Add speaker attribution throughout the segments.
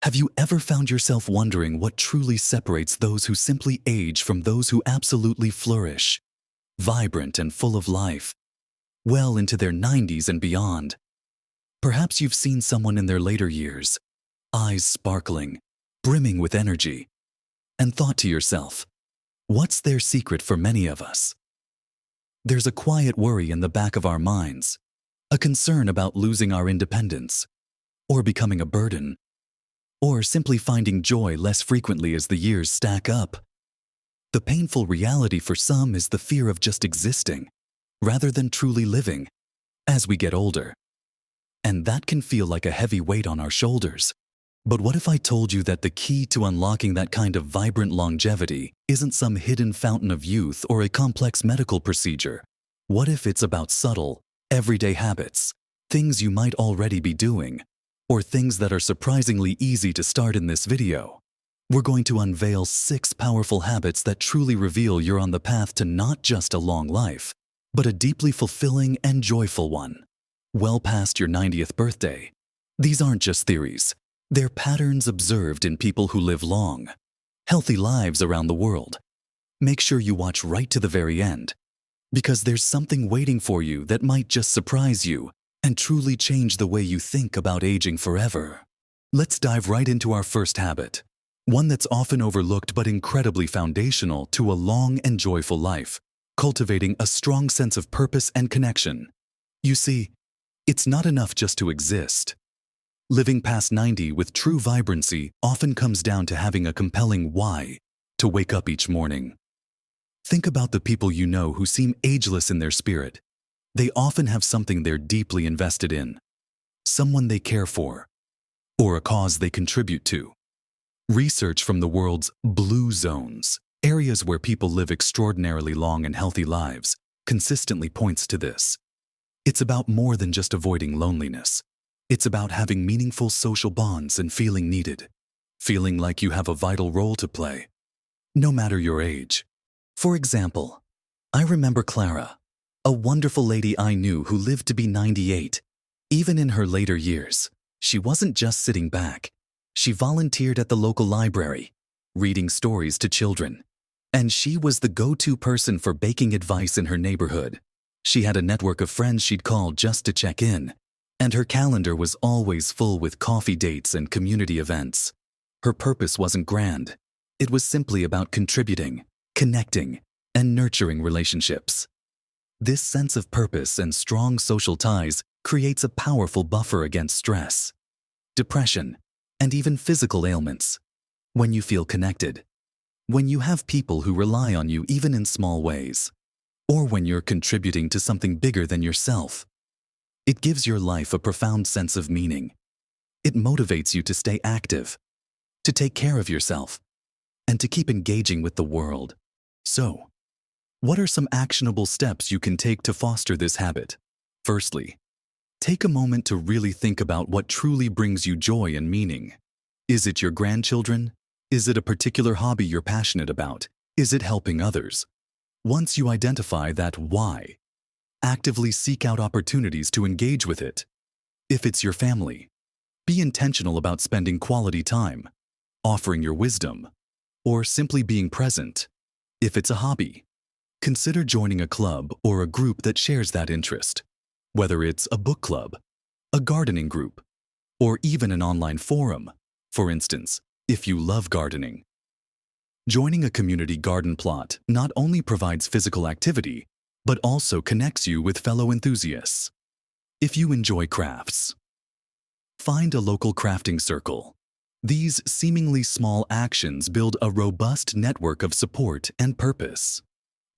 Speaker 1: Have you ever found yourself wondering what truly separates those who simply age from those who absolutely flourish, vibrant and full of life, well into their 90s and beyond? Perhaps you've seen someone in their later years, eyes sparkling, brimming with energy, and thought to yourself, what's their secret for many of us? There's a quiet worry in the back of our minds, a concern about losing our independence, or becoming a burden, or simply finding joy less frequently as the years stack up. The painful reality for some is the fear of just existing, rather than truly living, as we get older. And that can feel like a heavy weight on our shoulders. But what if I told you that the key to unlocking that kind of vibrant longevity isn't some hidden fountain of youth or a complex medical procedure? What if it's about subtle, everyday habits, things you might already be doing, or things that are surprisingly easy to start in this video? We're going to unveil 6 powerful habits that truly reveal you're on the path to not just a long life, but a deeply fulfilling and joyful one, well past your 90th birthday. These aren't just theories. They're patterns observed in people who live long, healthy lives around the world. Make sure you watch right to the very end, because there's something waiting for you that might just surprise you and truly change the way you think about aging forever. Let's dive right into our first habit, one that's often overlooked but incredibly foundational to a long and joyful life, cultivating a strong sense of purpose and connection. You see, it's not enough just to exist. Living past 90 with true vibrancy often comes down to having a compelling why to wake up each morning. Think about the people you know who seem ageless in their spirit. They often have something they're deeply invested in, someone they care for, or a cause they contribute to. Research from the world's blue zones, areas where people live extraordinarily long and healthy lives, consistently points to this. It's about more than just avoiding loneliness. It's about having meaningful social bonds and feeling needed, feeling like you have a vital role to play, no matter your age. For example, I remember Clara, a wonderful lady I knew who lived to be 98. Even in her later years, she wasn't just sitting back. She volunteered at the local library, reading stories to children. And she was the go-to person for baking advice in her neighborhood. She had a network of friends she'd call just to check in, and her calendar was always full with coffee dates and community events. Her purpose wasn't grand. It was simply about contributing, connecting, and nurturing relationships. This sense of purpose and strong social ties creates a powerful buffer against stress, depression, and even physical ailments. When you feel connected, when you have people who rely on you even in small ways, or when you're contributing to something bigger than yourself, it gives your life a profound sense of meaning. It motivates you to stay active, to take care of yourself, and to keep engaging with the world. So, what are some actionable steps you can take to foster this habit? Firstly, take a moment to really think about what truly brings you joy and meaning. Is it your grandchildren? Is it a particular hobby you're passionate about? Is it helping others? Once you identify that why, actively seek out opportunities to engage with it. If it's your family, be intentional about spending quality time, offering your wisdom, or simply being present. If it's a hobby, consider joining a club or a group that shares that interest, whether it's a book club, a gardening group, or even an online forum. For instance, if you love gardening, joining a community garden plot not only provides physical activity, but also connects you with fellow enthusiasts. If you enjoy crafts, find a local crafting circle. These seemingly small actions build a robust network of support and purpose.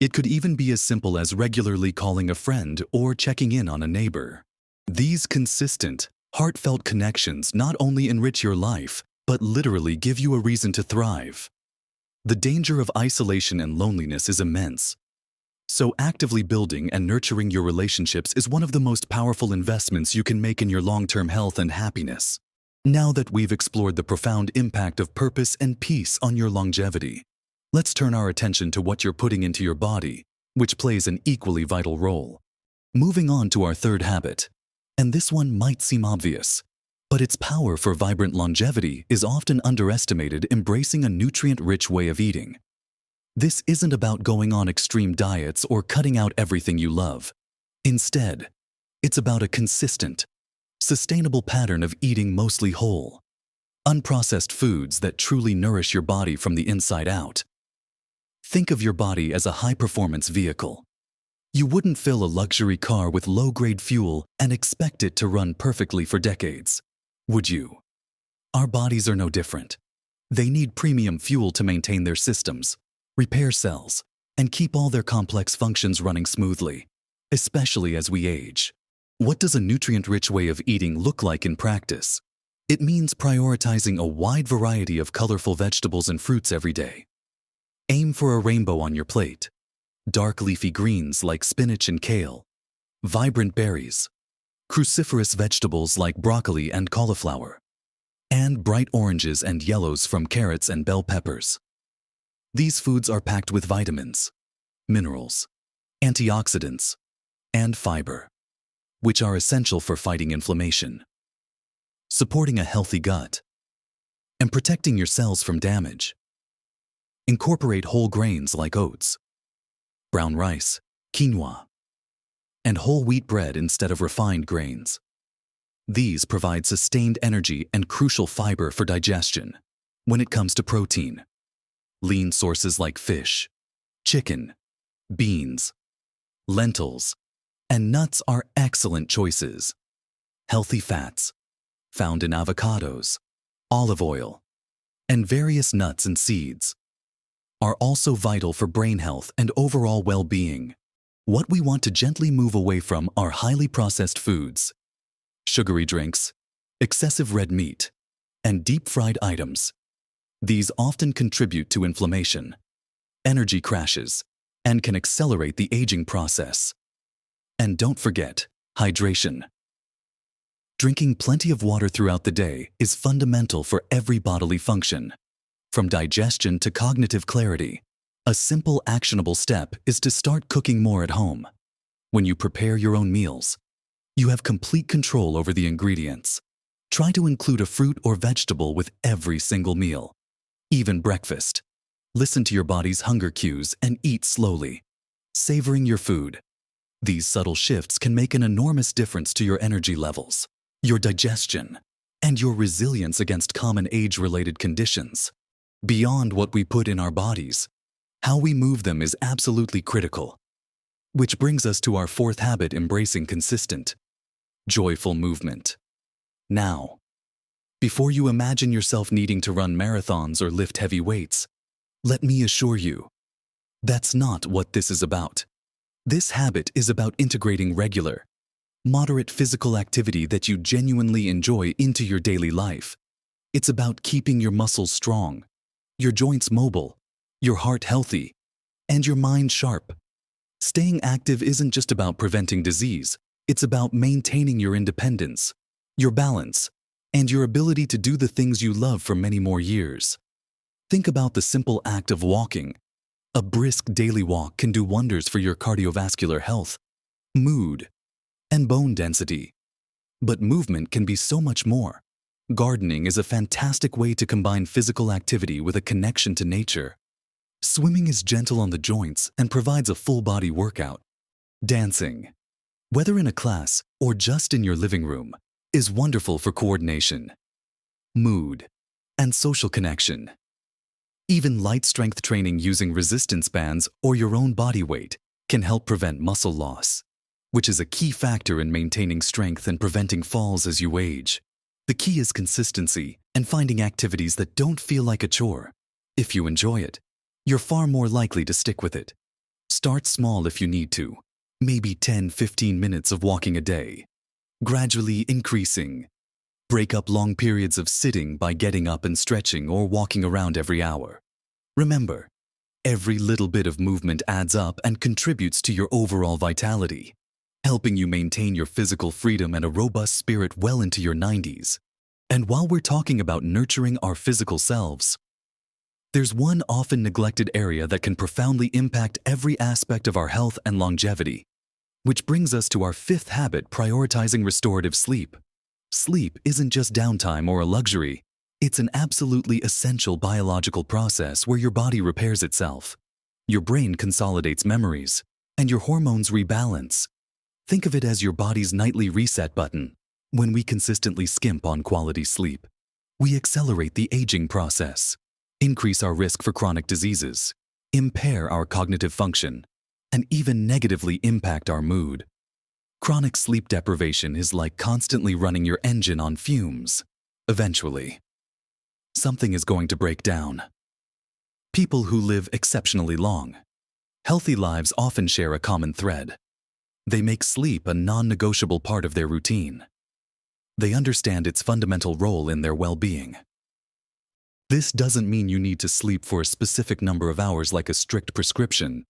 Speaker 1: It could even be as simple as regularly calling a friend or checking in on a neighbor. These consistent, heartfelt connections not only enrich your life, but literally give you a reason to thrive. The danger of isolation and loneliness is immense. So actively building and nurturing your relationships is one of the most powerful investments you can make in your long-term health and happiness. Now that we've explored the profound impact of purpose and peace on your longevity, let's turn our attention to what you're putting into your body, which plays an equally vital role. Moving on to our third habit, and this one might seem obvious, But its power for vibrant longevity is often underestimated. Embracing a nutrient-rich way of eating. This isn't about going on extreme diets or cutting out everything you love. Instead, it's about a consistent, sustainable pattern of eating mostly whole, unprocessed foods that truly nourish your body from the inside out. Think of your body as a high-performance vehicle. You wouldn't fill a luxury car with low-grade fuel and expect it to run perfectly for decades, would you? Our bodies are no different. They need premium fuel to maintain their systems, repair cells, and keep all their complex functions running smoothly, especially as we age. What does a nutrient-rich way of eating look like in practice? It means prioritizing a wide variety of colorful vegetables and fruits every day. Aim for a rainbow on your plate. Dark leafy greens like spinach and kale, vibrant berries, cruciferous vegetables like broccoli and cauliflower, and bright oranges and yellows from carrots and bell peppers. These foods are packed with vitamins, minerals, antioxidants, and fiber, which are essential for fighting inflammation, supporting a healthy gut, and protecting your cells from damage. Incorporate whole grains like oats, brown rice, quinoa, and whole wheat bread instead of refined grains. These provide sustained energy and crucial fiber for digestion. When it comes to protein, lean sources like fish, chicken, beans, lentils, and nuts are excellent choices. Healthy fats, found in avocados, olive oil, and various nuts and seeds, are also vital for brain health and overall well-being. What we want to gently move away from are highly processed foods, sugary drinks, excessive red meat, and deep-fried items. These often contribute to inflammation, energy crashes, and can accelerate the aging process. And don't forget, hydration. Drinking plenty of water throughout the day is fundamental for every bodily function. From digestion to cognitive clarity, a simple actionable step is to start cooking more at home. When you prepare your own meals, you have complete control over the ingredients. Try to include a fruit or vegetable with every single meal, even breakfast. Listen to your body's hunger cues and eat slowly, savoring your food. These subtle shifts can make an enormous difference to your energy levels, your digestion, and your resilience against common age-related conditions. Beyond what we put in our bodies, how we move them is absolutely critical. Which brings us to our fourth habit: embracing consistent, joyful movement. Now, before you imagine yourself needing to run marathons or lift heavy weights, let me assure you, that's not what this is about. This habit is about integrating regular, moderate physical activity that you genuinely enjoy into your daily life. It's about keeping your muscles strong, your joints mobile, your heart healthy, and your mind sharp. Staying active isn't just about preventing disease, it's about maintaining your independence, your balance, and your ability to do the things you love for many more years. Think about the simple act of walking. A brisk daily walk can do wonders for your cardiovascular health, mood, and bone density. But movement can be so much more. Gardening is a fantastic way to combine physical activity with a connection to nature. Swimming is gentle on the joints and provides a full-body workout. Dancing, whether in a class or just in your living room, is wonderful for coordination, mood, and social connection. Even light strength training using resistance bands or your own body weight can help prevent muscle loss, which is a key factor in maintaining strength and preventing falls as you age. The key is consistency and finding activities that don't feel like a chore. If you enjoy it, you're far more likely to stick with it. Start small if you need to, maybe 10-15 minutes of walking a day, gradually increasing. Break up long periods of sitting by getting up and stretching or walking around every hour. Remember, every little bit of movement adds up and contributes to your overall vitality, helping you maintain your physical freedom and a robust spirit well into your 90s. And while we're talking about nurturing our physical selves, there's one often neglected area that can profoundly impact every aspect of our health and longevity, which brings us to our fifth habit: prioritizing restorative sleep. Sleep isn't just downtime or a luxury. It's an absolutely essential biological process where your body repairs itself. Your brain consolidates memories, and your hormones rebalance. Think of it as your body's nightly reset button. When we consistently skimp on quality sleep, we accelerate the aging process, increase our risk for chronic diseases, impair our cognitive function, and even negatively impact our mood. Chronic sleep deprivation is like constantly running your engine on fumes. Eventually, something is going to break down. People who live exceptionally long, healthy lives often share a common thread. They make sleep a non-negotiable part of their routine. They understand its fundamental role in their well-being. This doesn't mean you need to sleep for a specific number of hours like a strict prescription,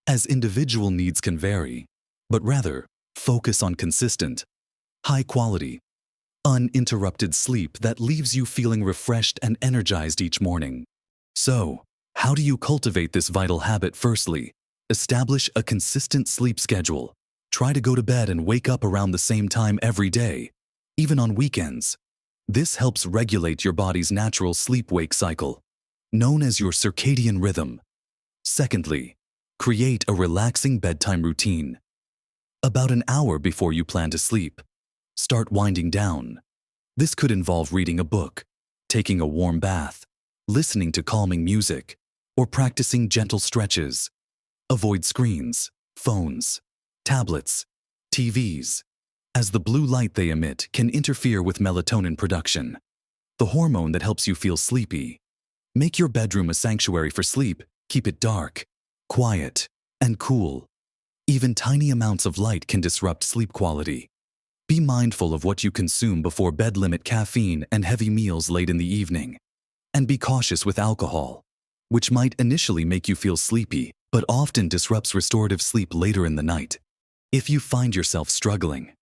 Speaker 1: as individual needs can vary, but rather, focus on consistent, high-quality, uninterrupted sleep that leaves you feeling refreshed and energized each morning. So, how do you cultivate this vital habit? Firstly, establish a consistent sleep schedule. Try to go to bed and wake up around the same time every day, even on weekends. This helps regulate your body's natural sleep-wake cycle, known as your circadian rhythm. Secondly, create a relaxing bedtime routine. About an hour before you plan to sleep, start winding down. This could involve reading a book, taking a warm bath, listening to calming music, or practicing gentle stretches. Avoid screens, phones, tablets, TVs, as the blue light they emit can interfere with melatonin production, the hormone that helps you feel sleepy. Make your bedroom a sanctuary for sleep. Keep it dark, quiet, and cool. Even tiny amounts of light can disrupt sleep quality. Be mindful of what you consume before bed. Limit caffeine and heavy meals late in the evening. And be cautious with alcohol, which might initially make you feel sleepy, but often disrupts restorative sleep later in the night. If you find yourself struggling,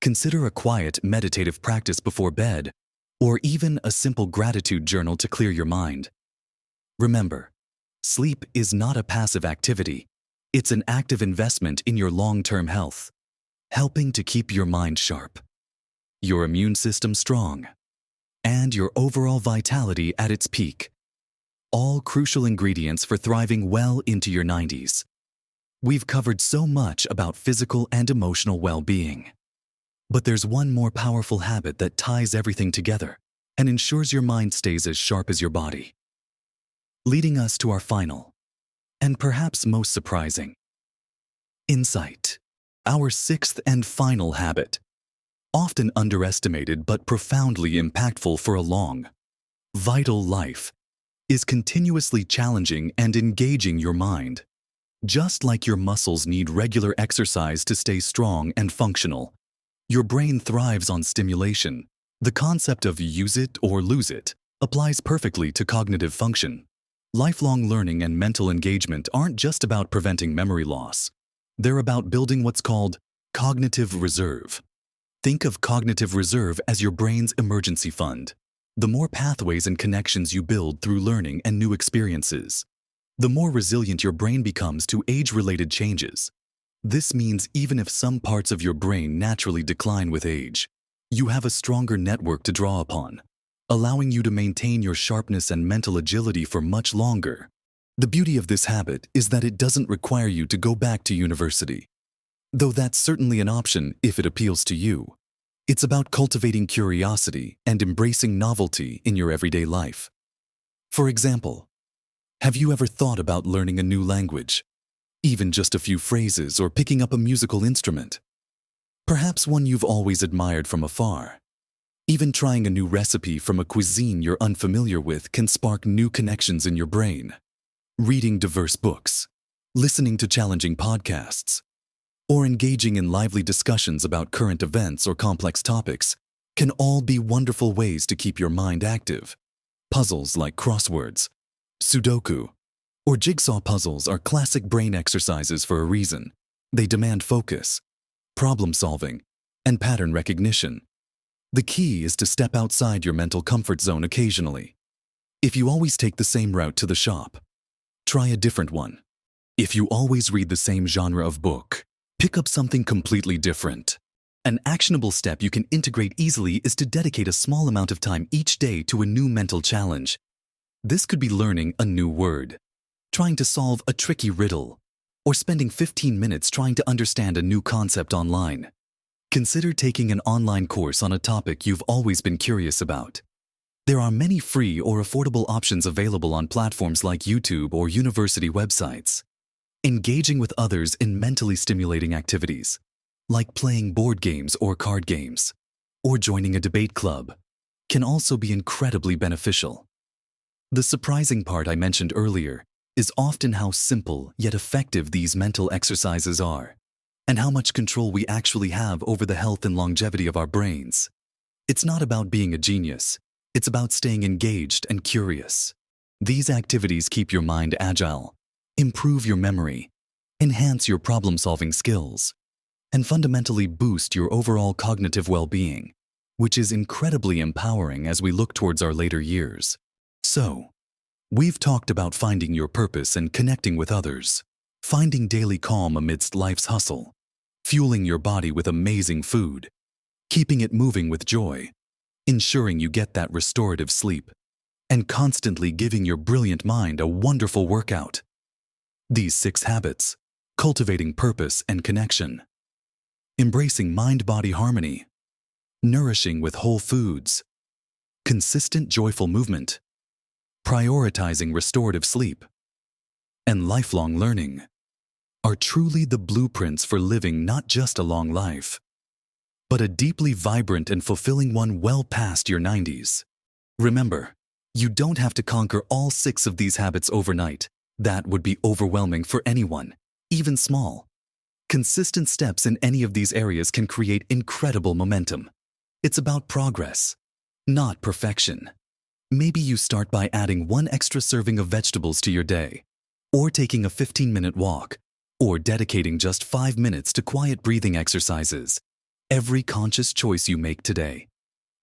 Speaker 1: consider a quiet meditative practice before bed, or even a simple gratitude journal to clear your mind. Remember, sleep is not a passive activity. It's an active investment in your long-term health, helping to keep your mind sharp, your immune system strong, and your overall vitality at its peak. All crucial ingredients for thriving well into your 90s. We've covered so much about physical and emotional well-being. But there's one more powerful habit that ties everything together and ensures your mind stays as sharp as your body. Leading us to our final, and perhaps most surprising, insight. Our sixth and final habit, often underestimated but profoundly impactful for a long, vital life, is continuously challenging and engaging your mind. Just like your muscles need regular exercise to stay strong and functional, your brain thrives on stimulation. The concept of use it or lose it applies perfectly to cognitive function. Lifelong learning and mental engagement aren't just about preventing memory loss. They're about building what's called cognitive reserve. Think of cognitive reserve as your brain's emergency fund. The more pathways and connections you build through learning and new experiences, the more resilient your brain becomes to age-related changes. This means even if some parts of your brain naturally decline with age, you have a stronger network to draw upon, allowing you to maintain your sharpness and mental agility for much longer. The beauty of this habit is that it doesn't require you to go back to university, though that's certainly an option if it appeals to you. It's about cultivating curiosity and embracing novelty in your everyday life. For example, have you ever thought about learning a new language, even just a few phrases, or picking up a musical instrument? Perhaps one you've always admired from afar. Even trying a new recipe from a cuisine you're unfamiliar with can spark new connections in your brain. Reading diverse books, listening to challenging podcasts, or engaging in lively discussions about current events or complex topics can all be wonderful ways to keep your mind active. Puzzles like crosswords, Sudoku, or jigsaw puzzles are classic brain exercises for a reason. They demand focus, problem solving, and pattern recognition. The key is to step outside your mental comfort zone occasionally. If you always take the same route to the shop, try a different one. If you always read the same genre of book, pick up something completely different. An actionable step you can integrate easily is to dedicate a small amount of time each day to a new mental challenge. This could be learning a new word, trying to solve a tricky riddle, or spending 15 minutes trying to understand a new concept online. Consider taking an online course on a topic you've always been curious about. There are many free or affordable options available on platforms like YouTube or university websites. Engaging with others in mentally stimulating activities, like playing board games or card games, or joining a debate club, can also be incredibly beneficial. The surprising part I mentioned earlier is often how simple yet effective these mental exercises are, and how much control we actually have over the health and longevity of our brains. It's not about being a genius. It's about staying engaged and curious. These activities keep your mind agile, improve your memory, enhance your problem-solving skills, and fundamentally boost your overall cognitive well-being, which is incredibly empowering as we look towards our later years. So, we've talked about finding your purpose and connecting with others, finding daily calm amidst life's hustle, fueling your body with amazing food, keeping it moving with joy, ensuring you get that restorative sleep, and constantly giving your brilliant mind a wonderful workout. These 6 habits: cultivating purpose and connection, embracing mind-body harmony, nourishing with whole foods, consistent joyful movement, prioritizing restorative sleep, and lifelong learning, are truly the blueprints for living not just a long life, but a deeply vibrant and fulfilling one well past your 90s. Remember, you don't have to conquer all 6 of these habits overnight. That would be overwhelming for anyone, even small. Consistent steps in any of these areas can create incredible momentum. It's about progress, not perfection. Maybe you start by adding 1 extra serving of vegetables to your day, or taking a 15-minute walk, or dedicating just 5 minutes to quiet breathing exercises. Every conscious choice you make today,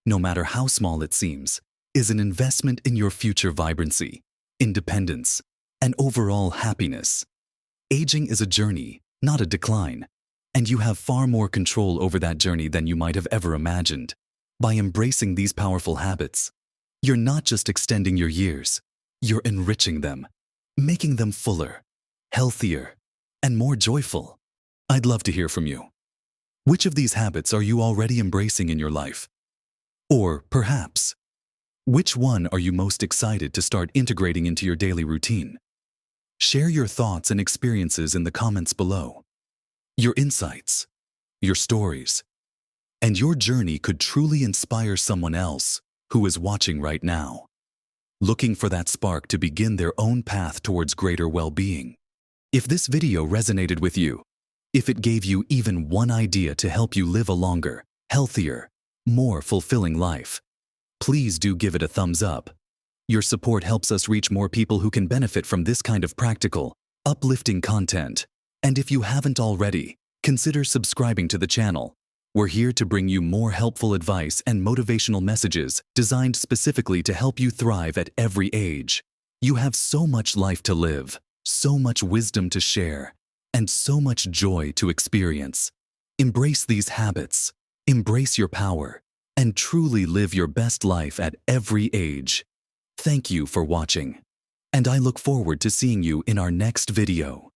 Speaker 1: no matter how small it seems, is an investment in your future vibrancy, independence, and overall happiness. Aging is a journey, not a decline, and you have far more control over that journey than you might have ever imagined. By embracing these powerful habits, you're not just extending your years, you're enriching them, making them fuller, healthier, and more joyful. I'd love to hear from you. Which of these habits are you already embracing in your life? Or perhaps, which one are you most excited to start integrating into your daily routine? Share your thoughts and experiences in the comments below. Your insights, your stories, and your journey could truly inspire someone else who is watching right now, looking for that spark to begin their own path towards greater well-being. If this video resonated with you, if it gave you even one idea to help you live a longer, healthier, more fulfilling life, please do give it a thumbs up. Your support helps us reach more people who can benefit from this kind of practical, uplifting content. And if you haven't already, consider subscribing to the channel. We're here to bring you more helpful advice and motivational messages designed specifically to help you thrive at every age. You have so much life to live, so much wisdom to share, and so much joy to experience. Embrace these habits, embrace your power, and truly live your best life at every age. Thank you for watching, and I look forward to seeing you in our next video.